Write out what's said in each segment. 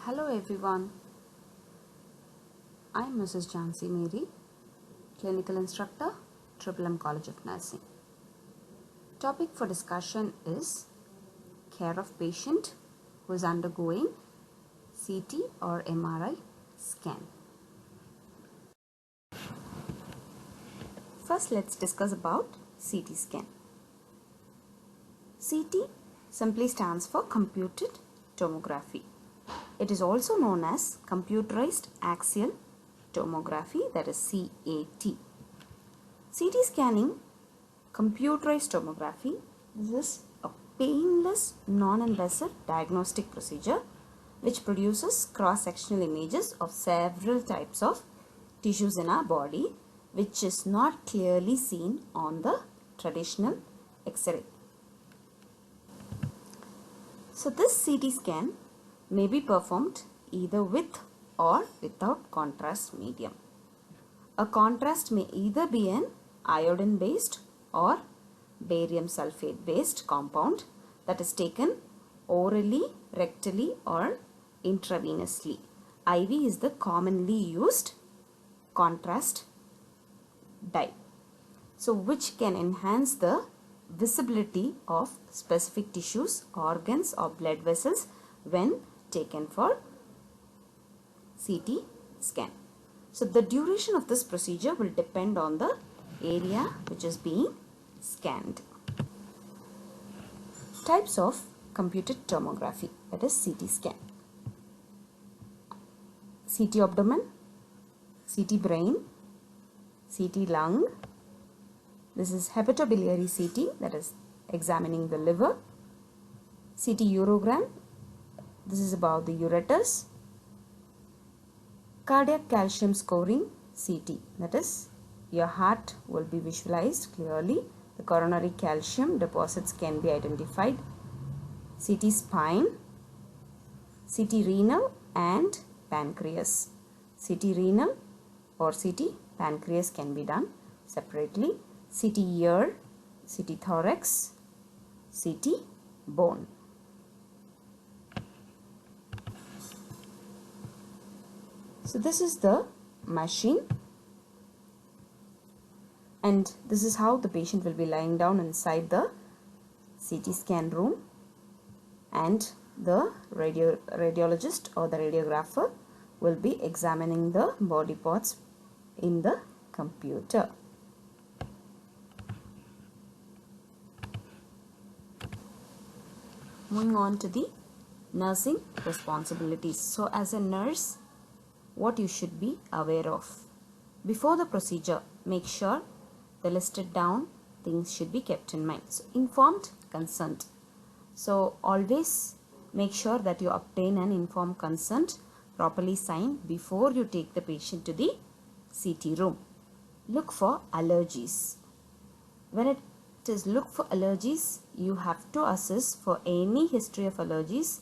Hello everyone, I'm Mrs. Jansi Mary, Clinical Instructor, Triple M College of Nursing. Topic for discussion is care of patient who is undergoing CT or MRI scan. First let's discuss about CT scan. CT simply stands for computed tomography. It is also known as computerized axial tomography, that is CAT. CT scanning, computerized tomography, this is a painless, non-invasive diagnostic procedure which produces cross-sectional images of several types of tissues in our body which is not clearly seen on the traditional X-ray. So this CT scan may be performed either with or without contrast medium. A contrast may either be an iodine based or barium sulfate based compound that is taken orally, rectally or intravenously. IV is the commonly used contrast dye. So which can enhance the visibility of specific tissues, organs or blood vessels when taken for CT scan. So the duration of this procedure will depend on the area which is being scanned. Types of computed tomography, that is CT scan. CT abdomen, CT brain, CT lung. This is hepatobiliary CT, that is examining the liver. CT urogram, this is about the ureters. Cardiac calcium scoring CT, that is your heart will be visualized clearly. The coronary calcium deposits can be identified. CT spine, CT renal and pancreas. CT renal or CT pancreas can be done separately. CT ear, CT thorax, CT bone. So this is the machine and this is how the patient will be lying down inside the CT scan room, and the radiologist or the radiographer will be examining the body parts in the computer. Moving on to the nursing responsibilities. So as a nurse, what you should be aware of. Before the procedure, make sure the listed down things should be kept in mind. So informed consent. So always make sure that you obtain an informed consent properly signed before you take the patient to the CT room. Look for allergies. When it is look for allergies, you have to assess for any history of allergies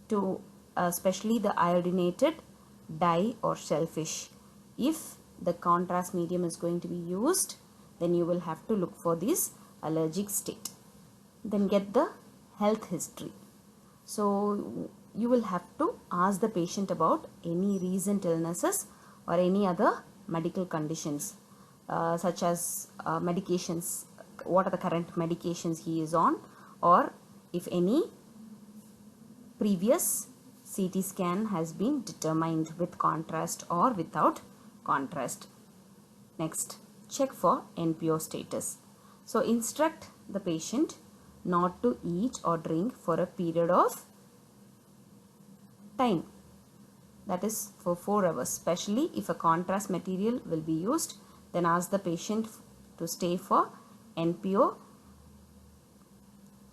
to especially the iodinated dye or shellfish. If the contrast medium is going to be used, then you will have to look for this allergic state. Then get the health history. So you will have to ask the patient about any recent illnesses or any other medical conditions such as medications, what are the current medications he is on, or if any previous CT scan has been determined with contrast or without contrast. Next, check for NPO status. So instruct the patient not to eat or drink for a period of time, that is for 4 hours. Especially if a contrast material will be used, then ask the patient to stay for NPO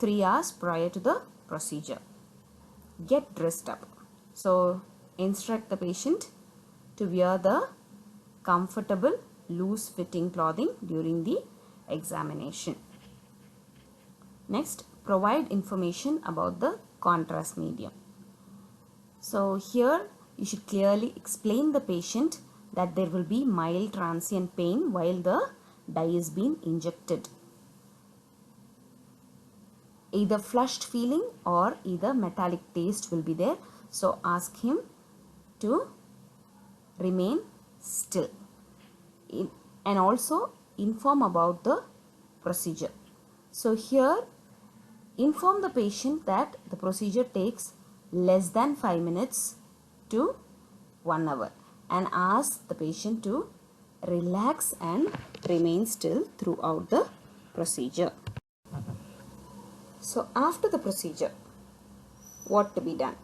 3 hours prior to the procedure. Get dressed up. So instruct the patient to wear the comfortable loose fitting clothing during the examination. Next, provide information about the contrast medium. So here you should clearly explain the patient that there will be mild transient pain while the dye is being injected. either flushed feeling or either metallic taste will be there. So ask him to remain still. And also inform about the procedure. So here inform the patient that the procedure takes less than 5 minutes to 1 hour, and ask the patient to relax and remain still throughout the procedure. So after the procedure, what to be done?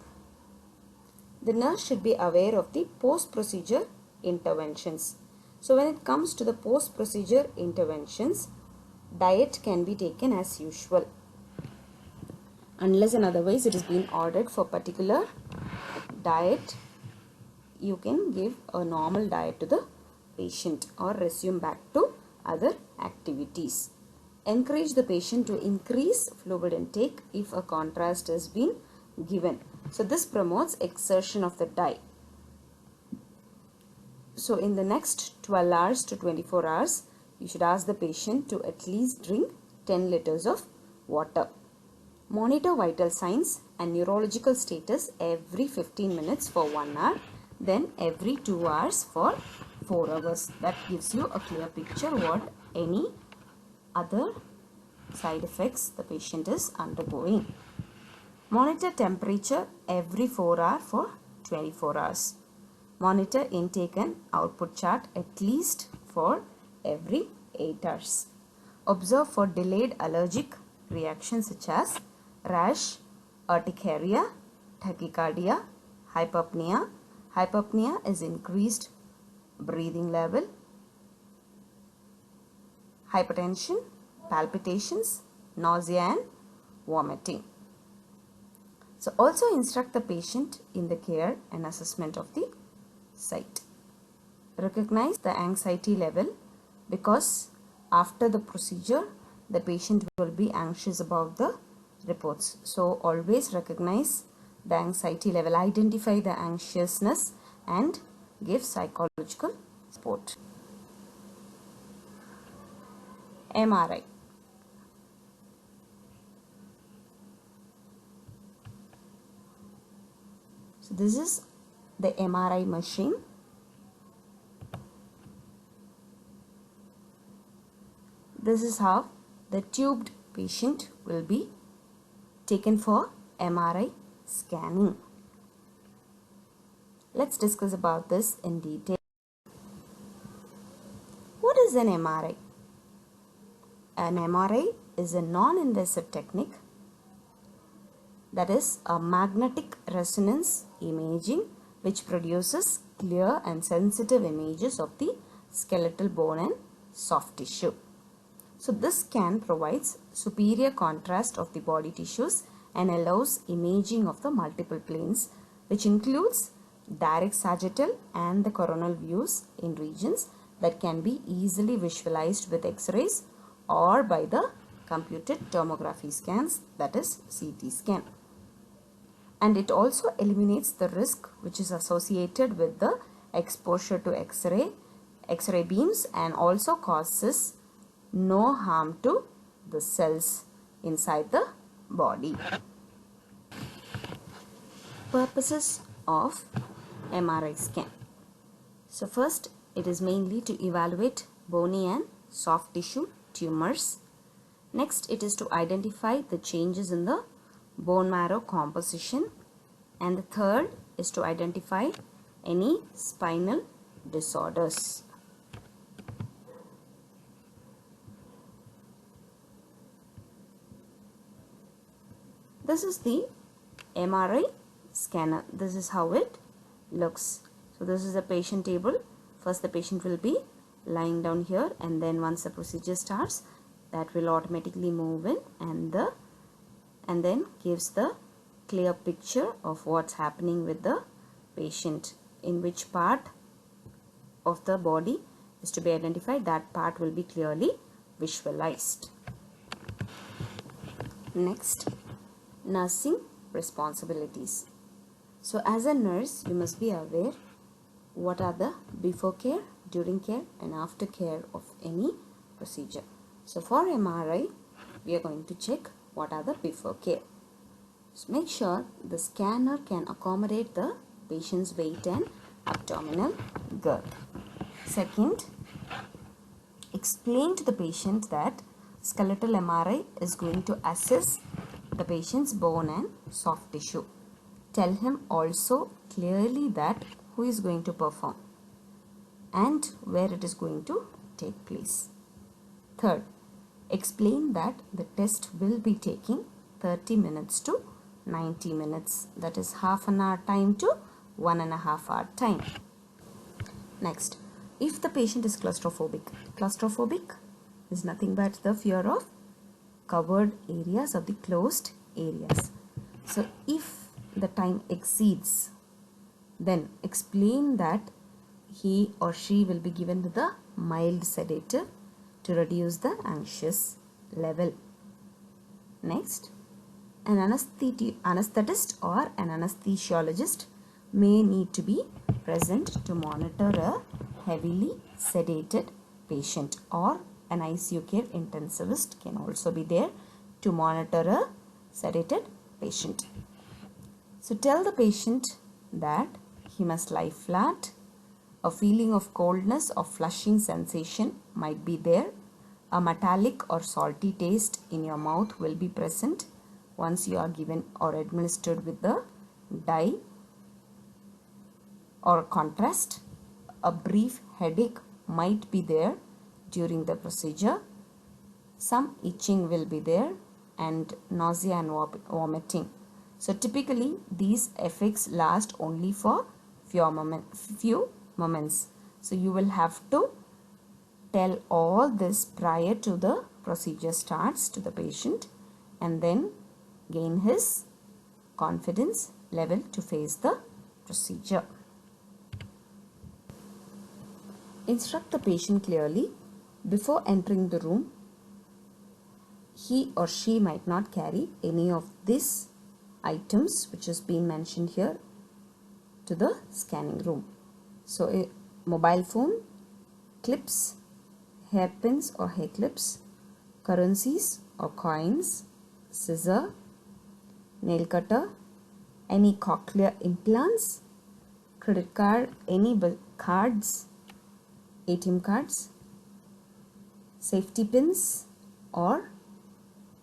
The nurse should be aware of the post-procedure interventions. So when it comes to the post-procedure interventions, diet can be taken as usual. Unless and otherwise it is being ordered for particular diet, you can give a normal diet to the patient or resume back to other activities. Encourage the patient to increase fluid intake if a contrast has been given. So this promotes exertion of the dye. So in the next 12 hours to 24 hours, you should ask the patient to at least drink 10 liters of water. Monitor vital signs and neurological status every 15 minutes for 1 hour, then every 2 hours for 4 hours. That gives you a clear picture what any other side effects the patient is undergoing. Monitor temperature every 4 hours for 24 hours. Monitor intake and output chart at least for every 8 hours. Observe for delayed allergic reactions such as rash, urticaria, tachycardia, hypopnea. Hypopnea is increased breathing level, hypertension, palpitations, nausea and vomiting. So also instruct the patient in the care and assessment of the site. Recognize the anxiety level, because after the procedure the patient will be anxious about the reports. So always recognize the anxiety level, identify the anxiousness and give psychological support. MRI. So this is the MRI machine. This is how the tubed patient will be taken for MRI scanning. Let's discuss about this in detail. What is an MRI? An MRI is a non-invasive technique, that is a magnetic resonance imaging, which produces clear and sensitive images of the skeletal bone and soft tissue. So this scan provides superior contrast of the body tissues and allows imaging of the multiple planes, which includes direct sagittal and the coronal views in regions that can be easily visualized with X-rays or by the computed tomography scans, that is CT scan. And it also eliminates the risk which is associated with the exposure to X-ray beams, and also causes no harm to the cells inside the body. Purposes of MRI scan. So first, it is mainly to evaluate bony and soft tissue tumors. Next, it is to identify the changes in the bone marrow composition. And the third is to identify any spinal disorders. This is the MRI scanner. This is how it looks. So this is the patient table. First the patient will be lying down here, and then once the procedure starts, that will automatically move in and then gives the clear picture of what's happening with the patient. In which part of the body is to be identified, that part will be clearly visualized. Next, nursing responsibilities. So as a nurse, you must be aware what are the before care, during care and after care of any procedure. So for MRI, we are going to check what are the before care. So make sure the scanner can accommodate the patient's weight and abdominal girth. Second, explain to the patient that skeletal MRI is going to assess the patient's bone and soft tissue. Tell him also clearly that who is going to perform and where it is going to take place. Third, explain that the test will be taking 30 minutes to 90 minutes. That is half an hour time to 1.5 hour time. Next, if the patient is claustrophobic is nothing but the fear of covered areas or the closed areas. So if the time exceeds, then explain that he or she will be given with a mild sedative to reduce the anxious level. Next, an anesthetist or an anesthesiologist may need to be present to monitor a heavily sedated patient, or an ICU care intensivist can also be there to monitor a sedated patient. So tell the patient that he must lie flat. A feeling of coldness or flushing sensation might be there. A metallic or salty taste in your mouth will be present once you are given or administered with the dye or contrast. A brief headache might be there during the procedure. Some itching will be there and nausea and vomiting. So typically these effects last only for few moments. So you will have to tell all this prior to the procedure starts to the patient, and then gain his confidence level to face the procedure. Instruct the patient clearly. Before entering the room, he or she might not carry any of these items which has been mentioned here to the scanning room. So a mobile phone, clips, hairpins or hair clips, currencies or coins, scissor, nail cutter, any cochlear implants, credit card, any cards, ATM cards, safety pins or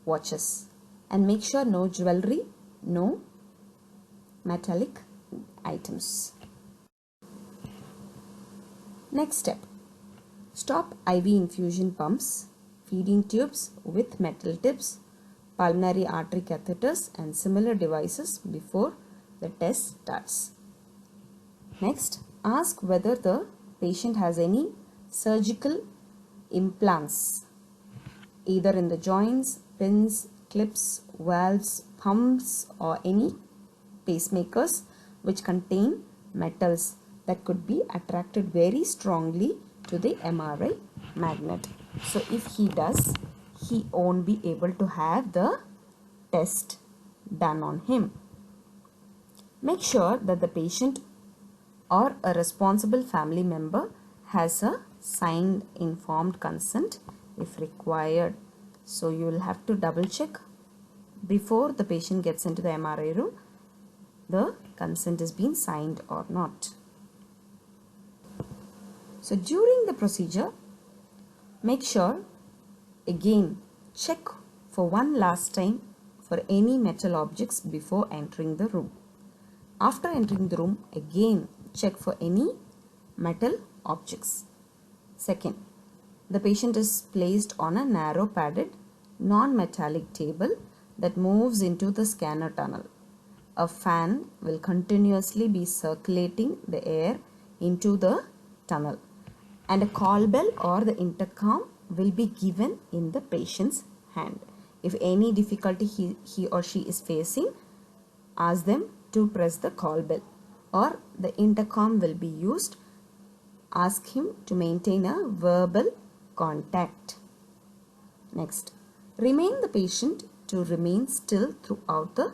watches, and make sure no jewelry, no metallic items. Next step, stop IV infusion pumps, feeding tubes with metal tips, pulmonary artery catheters and similar devices before the test starts. Next, ask whether the patient has any surgical implants, either in the joints, pins, clips, valves, pumps or any pacemakers which contain metals that could be attracted very strongly to the MRI magnet. So if he does, he won't be able to have the test done on him. Make sure that the patient or a responsible family member has a signed informed consent if required. So you will have to double check before the patient gets into the MRI room the consent is being signed or not. So during the procedure, make sure again check for one last time for any metal objects before entering the room. After entering the room, again check for any metal objects. Second, the patient is placed on a narrow padded non-metallic table that moves into the scanner tunnel. A fan will continuously be circulating the air into the tunnel, and a call bell or the intercom will be given in the patient's hand. If any difficulty he or she is facing, ask them to press the call bell, or the intercom will be used. Ask him to maintain a verbal contact. Next, remain the patient to remain still throughout the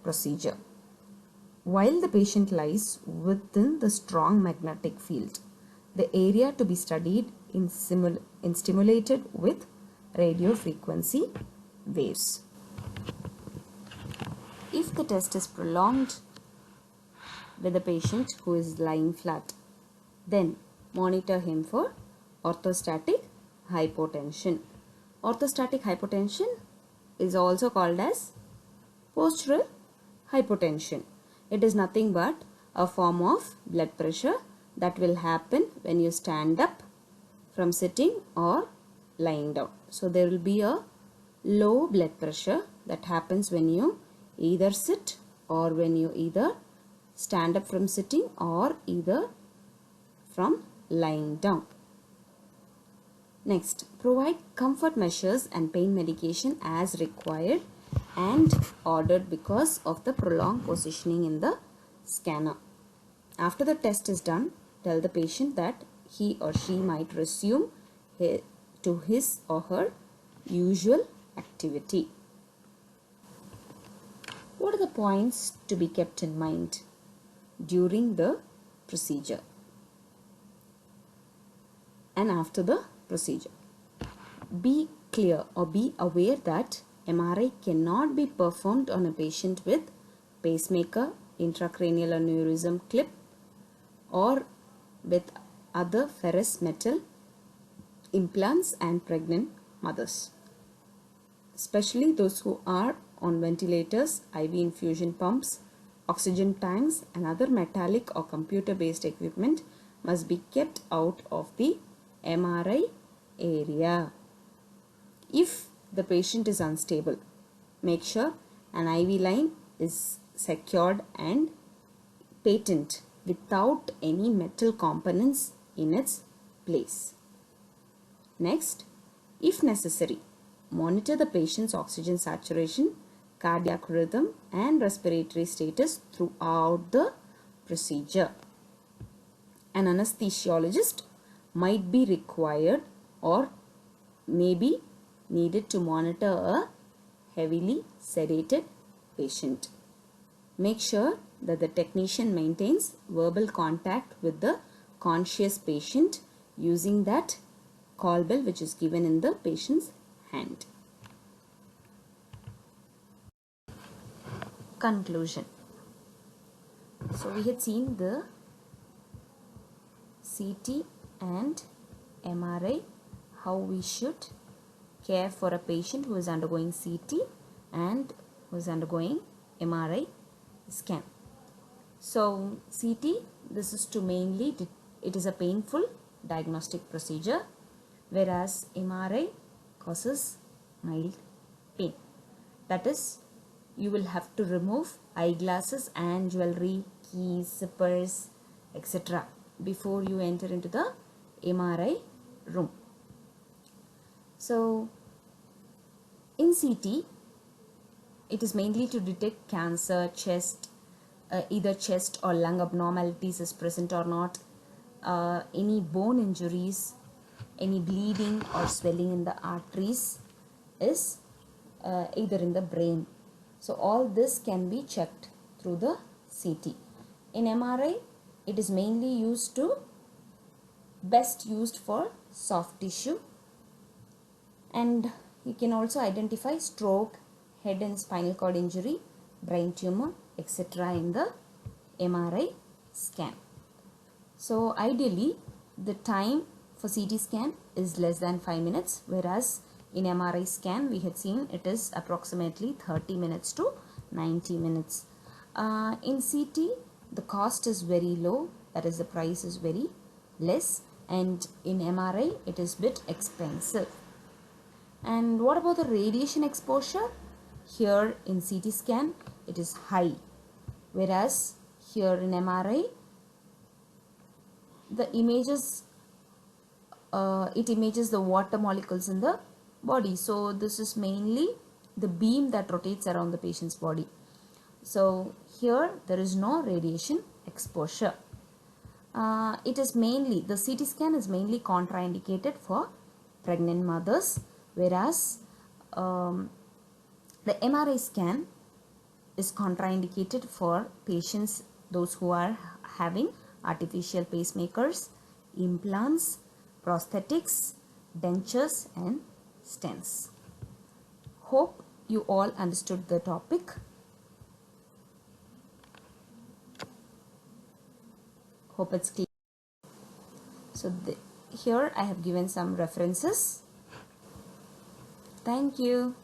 procedure while the patient lies within the strong magnetic field. The area to be studied is stimulated with radio frequency waves. If the test is prolonged with a patient who is lying flat, then monitor him for orthostatic hypotension. Orthostatic hypotension is also called as postural hypotension. It is nothing but a form of blood pressure that will happen when you stand up from sitting or lying down. So there will be a low blood pressure that happens when you either sit or when you either stand up from sitting or either from lying down. Next, provide comfort measures and pain medication as required and ordered because of the prolonged positioning in the scanner. After the test is done, tell the patient that he or she might resume to his or her usual activity. What are the points to be kept in mind during the procedure and after the procedure? Be clear or be aware that MRI cannot be performed on a patient with pacemaker, intracranial aneurysm clip, or with other ferrous metal implants and pregnant mothers, especially those who are on ventilators, IV infusion pumps, oxygen tanks, and other metallic or computer-based equipment must be kept out of the MRI area. If the patient is unstable, make sure an IV line is secured and patent without any metal components in its place. Next, if necessary, monitor the patient's oxygen saturation, cardiac rhythm, and respiratory status throughout the procedure. An anesthesiologist might be required or may be needed to monitor a heavily sedated patient. Make sure that the technician maintains verbal contact with the conscious patient using that call bell which is given in the patient's hand. Conclusion. So we had seen the CT and MRI, how we should care for a patient who is undergoing CT and who is undergoing MRI scan. So CT, this is to mainly, it is a painful diagnostic procedure, whereas MRI causes mild pain. That is, you will have to remove eyeglasses and jewelry, keys, zippers, etc. before you enter into the MRI room. So in CT, it is mainly to detect cancer, chest, either chest or lung abnormalities is present or not, any bone injuries, any bleeding or swelling in the arteries is either in the brain. So all this can be checked through the CT. In MRI, it is mainly best used for soft tissue, and you can also identify stroke, head and spinal cord injury, brain tumor, etc. in the MRI scan. So ideally, the time for CT scan is less than 5 minutes, whereas in MRI scan we had seen it is approximately 30 minutes to 90 minutes. In CT, the cost is very low, that is the price is very less, and in MRI it is bit expensive. And what about the radiation exposure? Here in CT scan it is high, whereas here in MRI the images it images the water molecules in the body. So this is mainly the beam that rotates around the patient's body. So here there is no radiation exposure. It is mainly, the CT scan is mainly contraindicated for pregnant mothers, whereas the MRI scan is contraindicated for patients, those who are having artificial pacemakers, implants, prosthetics, dentures and stents. Hope you all understood the topic. Hope it's clear. So here I have given some references. Thank you.